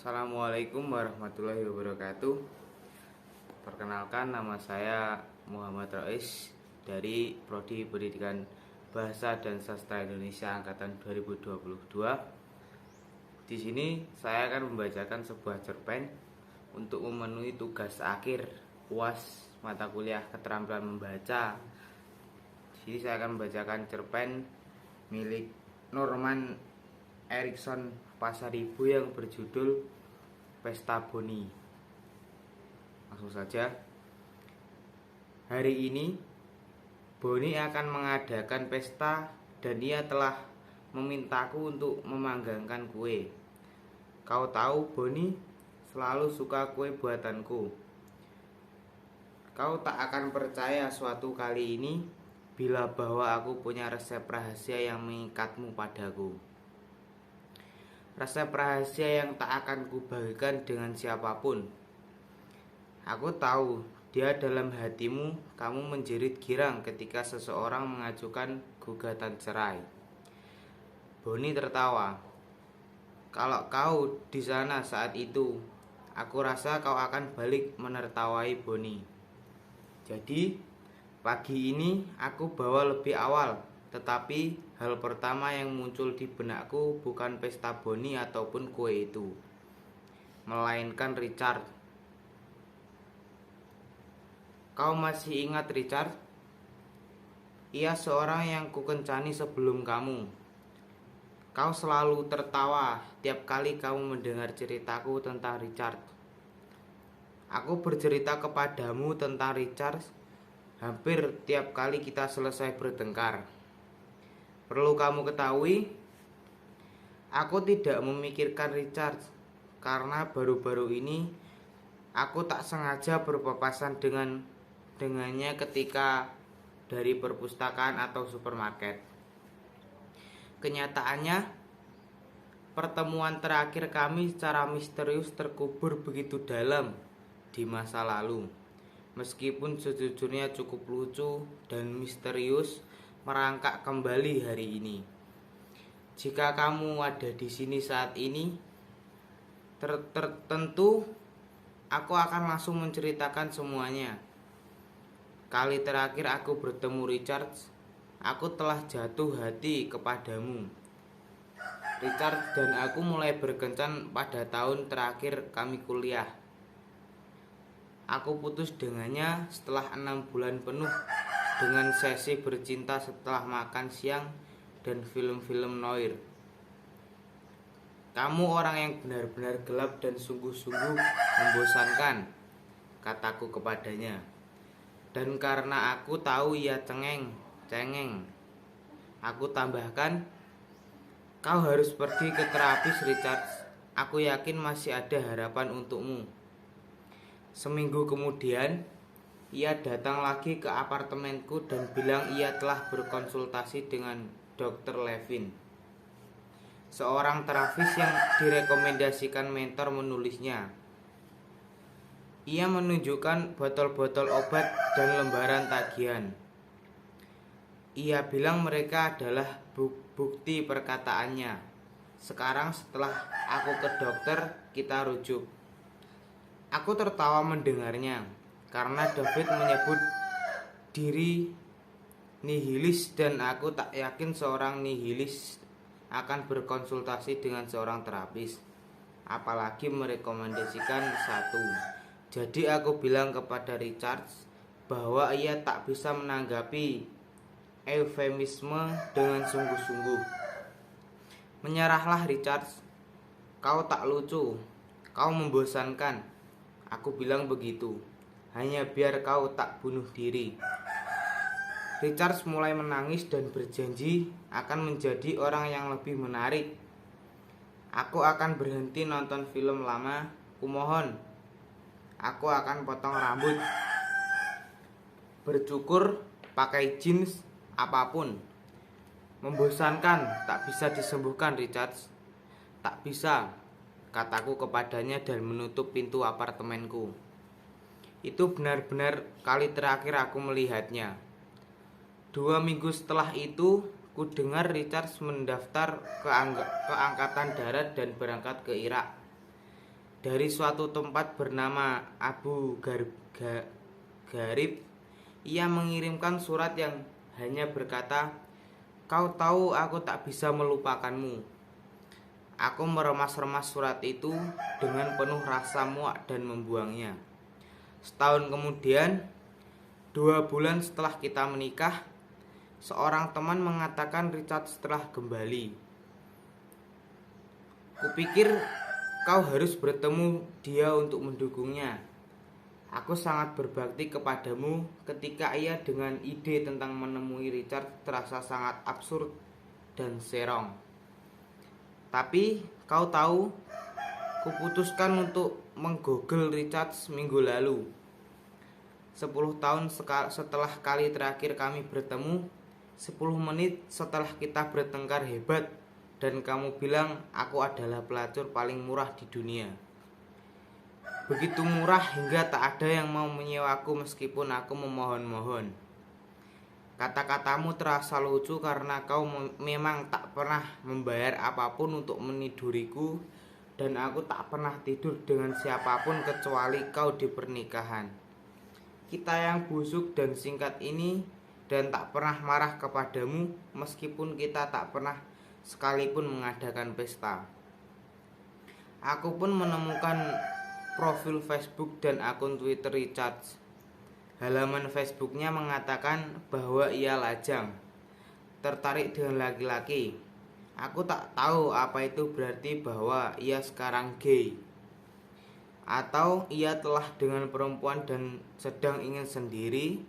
Assalamualaikum warahmatullahi wabarakatuh. Perkenalkan, nama saya Muhammad Rais dari Prodi Pendidikan Bahasa dan Sastra Indonesia Angkatan 2022. Di sini saya akan membacakan sebuah cerpen untuk memenuhi tugas akhir UAS mata kuliah keterampilan membaca. Di sini saya akan membacakan cerpen milik Norman Erikson Pasaribu yang berjudul Pesta Boni. Langsung saja. Hari ini Boni akan mengadakan pesta dan ia telah memintaku untuk memanggangkan kue. Kau tahu, Boni selalu suka kue buatanku. Kau tak akan percaya suatu kali ini bila bahwa aku punya resep rahasia yang mengikatmu padaku. Resep rahasia yang tak akan kubagikan dengan siapapun. Aku tahu dia dalam hatimu kamu menjerit girang ketika seseorang mengajukan gugatan cerai. Boni tertawa. Kalau kau di sana saat itu, aku rasa kau akan balik menertawai Boni. Jadi, pagi ini aku bawa lebih awal. Tetapi hal pertama yang muncul di benakku bukan pesta Boni ataupun kue itu, melainkan Richard. Kau masih ingat Richard? Ia seorang yang kukencani sebelum kamu. Kau selalu tertawa tiap kali kamu mendengar ceritaku tentang Richard. Aku bercerita kepadamu tentang Richard hampir tiap kali kita selesai bertengkar. Perlu kamu ketahui, aku tidak memikirkan Richard karena baru-baru ini aku tak sengaja berpapasan dengannya ketika dari perpustakaan atau supermarket. Kenyataannya, pertemuan terakhir kami secara misterius terkubur begitu dalam di masa lalu. Meskipun sejujurnya cukup lucu dan misterius merangkak kembali hari ini. Jika kamu ada di sini saat ini, tentu aku akan langsung menceritakan semuanya. Kali terakhir aku bertemu Richard, aku telah jatuh hati kepadamu. Richard dan aku mulai berkencan pada tahun terakhir kami kuliah. Aku putus dengannya setelah 6 bulan penuh dengan sesi bercinta setelah makan siang dan film-film noir. Kamu orang yang benar-benar gelap dan sungguh-sungguh membosankan, kataku kepadanya. Dan karena aku tahu ia cengeng, aku tambahkan, kau harus pergi ke terapis Richard. Aku yakin masih ada harapan untukmu. Seminggu kemudian, ia datang lagi ke apartemenku dan bilang ia telah berkonsultasi dengan Dr. Levin, seorang terapis yang direkomendasikan mentor menulisnya. Ia menunjukkan botol-botol obat dan lembaran tagihan. Ia bilang mereka adalah bukti perkataannya. Sekarang setelah aku ke dokter, kita rujuk. Aku tertawa mendengarnya, karena David menyebut diri nihilis dan aku tak yakin seorang nihilis akan berkonsultasi dengan seorang terapis, apalagi merekomendasikan satu. Jadi aku bilang kepada Richard bahwa ia tak bisa menanggapi eufemisme dengan sungguh-sungguh. Menyerahlah Richard, kau tak lucu, kau membosankan. Aku bilang begitu, hanya biar kau tak bunuh diri. Richard mulai menangis dan berjanji akan menjadi orang yang lebih menarik. Aku akan berhenti nonton film lama, kumohon. Aku akan potong rambut, bercukur, pakai jeans, apapun. Membosankan, tak bisa disembuhkan Richard. Tak bisa, kataku kepadanya dan menutup pintu apartemenku. Itu benar-benar kali terakhir aku melihatnya. 2 minggu setelah itu, ku dengar Richard mendaftar ke Angkatan Darat dan berangkat ke Irak. dari suatu tempat bernama Garib. Ia mengirimkan surat yang hanya berkata, "Kau tahu aku tak bisa melupakanmu." Aku meremas-remas surat itu dengan penuh rasa muak dan membuangnya. Setahun kemudian, 2 bulan setelah kita menikah, seorang teman mengatakan Richard telah kembali. Kupikir kau harus bertemu dia untuk mendukungnya. Aku sangat berbakti kepadamu ketika ia dengan ide tentang menemui Richard terasa sangat absurd dan serong. Tapi kau tahu, kuputuskan untuk menggoogle Richard minggu lalu. 10 tahun setelah kali terakhir kami bertemu, 10 menit setelah kita bertengkar hebat, dan kamu bilang aku adalah pelacur paling murah di dunia. Begitu murah hingga tak ada yang mau menyewaku meskipun aku memohon-mohon. Kata-katamu terasa lucu karena kau memang tak pernah membayar apapun untuk meniduriku, dan aku tak pernah tidur dengan siapapun kecuali kau di pernikahan kita yang busuk dan singkat ini, dan tak pernah marah kepadamu meskipun kita tak pernah sekalipun mengadakan pesta. Aku pun menemukan profil Facebook dan akun Twitter Richard. Halaman Facebooknya mengatakan bahwa ia lajang, tertarik dengan laki-laki. Aku tak tahu apa itu berarti bahwa ia sekarang gay, atau ia telah dengan perempuan dan sedang ingin sendiri,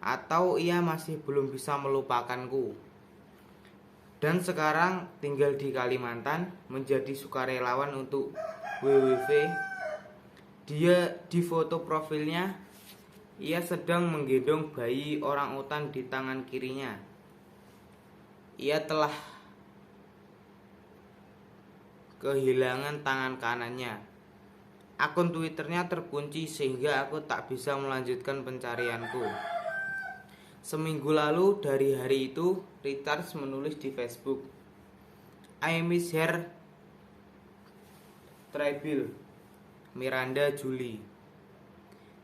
atau ia masih belum bisa melupakanku dan sekarang tinggal di Kalimantan menjadi sukarelawan untuk WWF. Dia di foto profilnya, ia sedang menggendong bayi orangutan di tangan kirinya. Ia telah kehilangan tangan kanannya. Akun Twitternya terkunci sehingga aku tak bisa melanjutkan pencarianku. Seminggu lalu dari hari itu, Richard menulis di Facebook, "I miss her Tribil, Miranda Julie."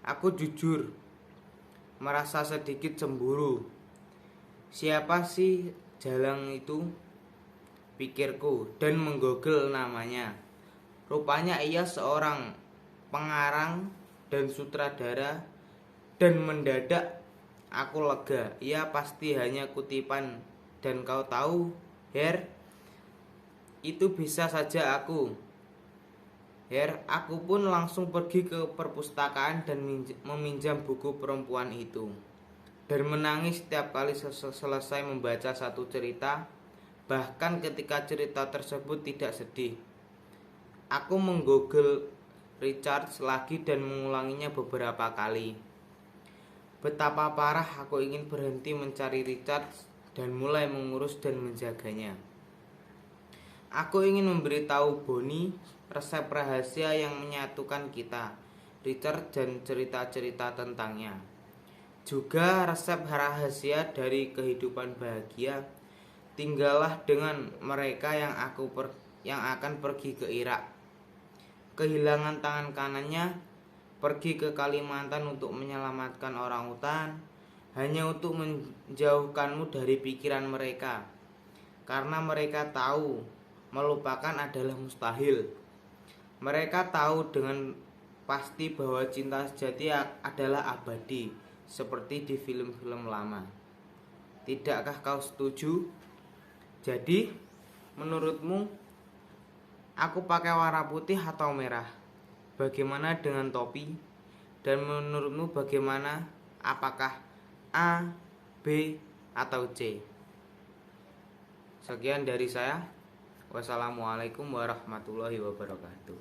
Aku jujur merasa sedikit cemburu. Siapa sih Jalang itu? Pikirku dan menggoogle namanya. Rupanya ia seorang pengarang dan sutradara, dan mendadak aku lega. Ia pasti hanya kutipan, dan kau tahu, Her, itu bisa saja aku. Her, aku pun langsung pergi ke perpustakaan dan meminjam buku perempuan itu, dan menangis setiap kali selesai membaca satu cerita, bahkan ketika cerita tersebut tidak sedih. Aku menggoogle Richard lagi dan mengulanginya beberapa kali. Betapa parah aku ingin berhenti mencari Richard dan mulai mengurus dan menjaganya. Aku ingin memberitahu Bonnie resep rahasia yang menyatukan kita, Richard, dan cerita-cerita tentangnya. Juga resep rahasia dari kehidupan bahagia. Tinggallah dengan mereka yang akan pergi ke Irak, kehilangan tangan kanannya, pergi ke Kalimantan untuk menyelamatkan orangutan, hanya untuk menjauhkanmu dari pikiran mereka, karena mereka tahu melupakan adalah mustahil. Mereka tahu dengan pasti bahwa cinta sejati adalah abadi, seperti di film-film lama. Tidakkah kau setuju? Jadi, menurutmu aku pakai warna putih atau merah? Bagaimana dengan topi? Dan menurutmu bagaimana? Apakah A, B, atau C? Sekian dari saya. Wassalamualaikum warahmatullahi wabarakatuh.